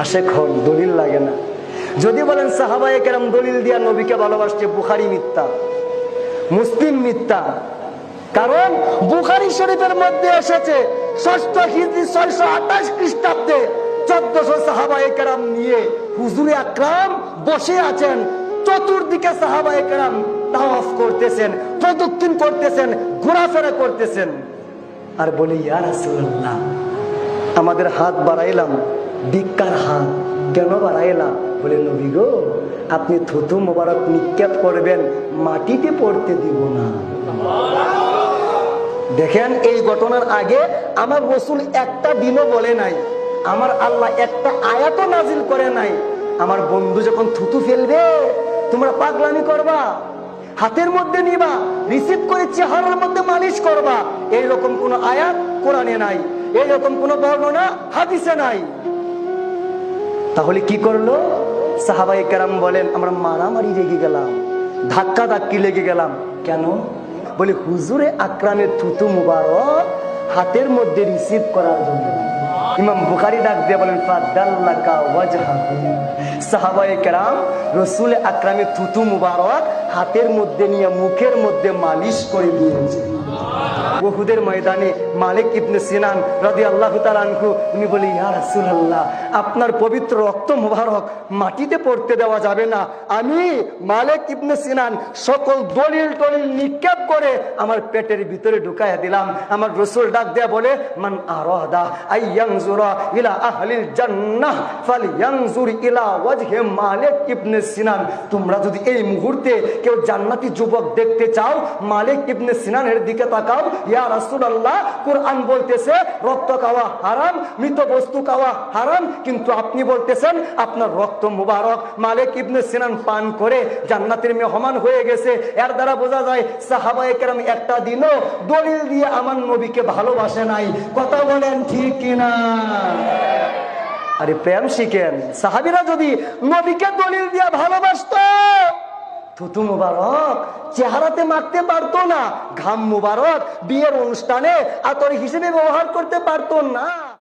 আশেক হন, দলিল লাগে না। যদি বলেন সাহাবায়ে কেরাম দলিল দিয়া নবীকে ভালোবাসছে, বুখারী মিথ্যা, মুসলিম মিথ্যা। কারণ বুখারী শরীফের মধ্যে এসেছে ৬ষ্ঠ হিজরি ৬২৮ খ্রিস্টাব্দে ১৪০০ সাহাবায়ে কেরাম নিয়ে হুজুরে আকরাম বসে আছেন, চতুর্দিকে সাহাবায়ে কেরাম তাওয়াফ করতেছেন, প্রদক্ষিণ করতেছেন, ঘোরাফেরা করতেছেন। আর বলে, ইয়া রাসূলুল্লাহ, আমাদের হাত বাড়াইলাম, ভিক্ষার হাত কেন বাড়াইলাম? বলে, নবী গো, আপনি থুতু মোবারক নিক্ষেপ করবেন, মাটিতে পড়তে দিব না। দেখেন, এই ঘটনার আগে আমার রাসূল একটা দিনও বলে নাই, আমার আল্লাহ একটা আয়াতও নাজিল করে নাই, আমার বন্ধু যখন থুতু ফেলবে তোমরা পাগলামি করবা, হাতের মধ্যে নিবা, রিসিভ করে চেহারার মধ্যে মালিশ করবা, এইরকম কোন আয়াত কোরআনে নাই, এইরকম কোন বর্ণনা হাদিসে নাই। তাহলে কি করলো? সাহাবায়ে কেরাম বলেন, আমরা মারামারি লেগে গেলাম, ধাক্কা ধাক্কি লেগে গেলাম। কেন? বলে, হুজুরে আকরামের থুতু মুবারক হাতের মধ্যে রিসিভ করার জন্য। ইমাম বুখারী ডাক দিয়ে বলেন, ফাদাল্লাকা ওয়াজহাহু, সাহাবায়ে কেরাম রাসূল আকরামের থুতু মুবারক হাতের মধ্যে নিয়ে মুখের মধ্যে মালিশ করে দিয়েছে। উহুদের ময়দানে মালিক ইবনে সিনান রাদিয়াল্লাহু তাআলা আনহু উনি বলে, ইয়া রাসূলুল্লাহ, আপনার পবিত্র রক্ত মুবারক মাটিতে পড়তে দেওয়া যাবে না। আমি মালিক ইবনে সিনান সকল দলিল টলিল নিক্ষেপ করে আমার পেটের ভিতরে ঢুকাইয়া দিলাম। আমার রাসূল ডাক দেয়া বলে, মান আরাদা আইয়ানজুরা ইলা আহলিল জান্নাহ ফালইয়ানজুর ইলা ওয়াজহি মালিক ইবনে সিনান। তোমরা যদি এই মুহূর্তে কেউ জান্নাতি যুবক দেখতে চাও, মালিক ইবনে সিনানের দিকে তাকাও। ইয়া রাসূলুল্লাহ, কুরআন বলতেছে রক্ত খাওয়া হারাম, মৃত বস্তু খাওয়া হারাম, কিন্তু আপনি বলতেছেন আপনার রক্ত মুবারক মালিক ইবনে সিনান পান করে জান্নাতের মেহমান হয়ে গেছে। এর দ্বারা বোঝা যায় সাহাবায়ে কেরাম একটা দিনও দলিল দিয়ে আমার নবীকে ভালোবাসে নাই। কথা বলেন ঠিক কিনা? আরে প্রেম শিখেন। সাহাবীরা যদি নবীকে দলিল দিয়ে ভালোবাসতো, থুতু মুবারক চেহারাতে মাখতে পারতো না, ঘাম মুবারক বিয়ের অনুষ্ঠানে আতর হিসেবে ব্যবহার করতে পারতো না।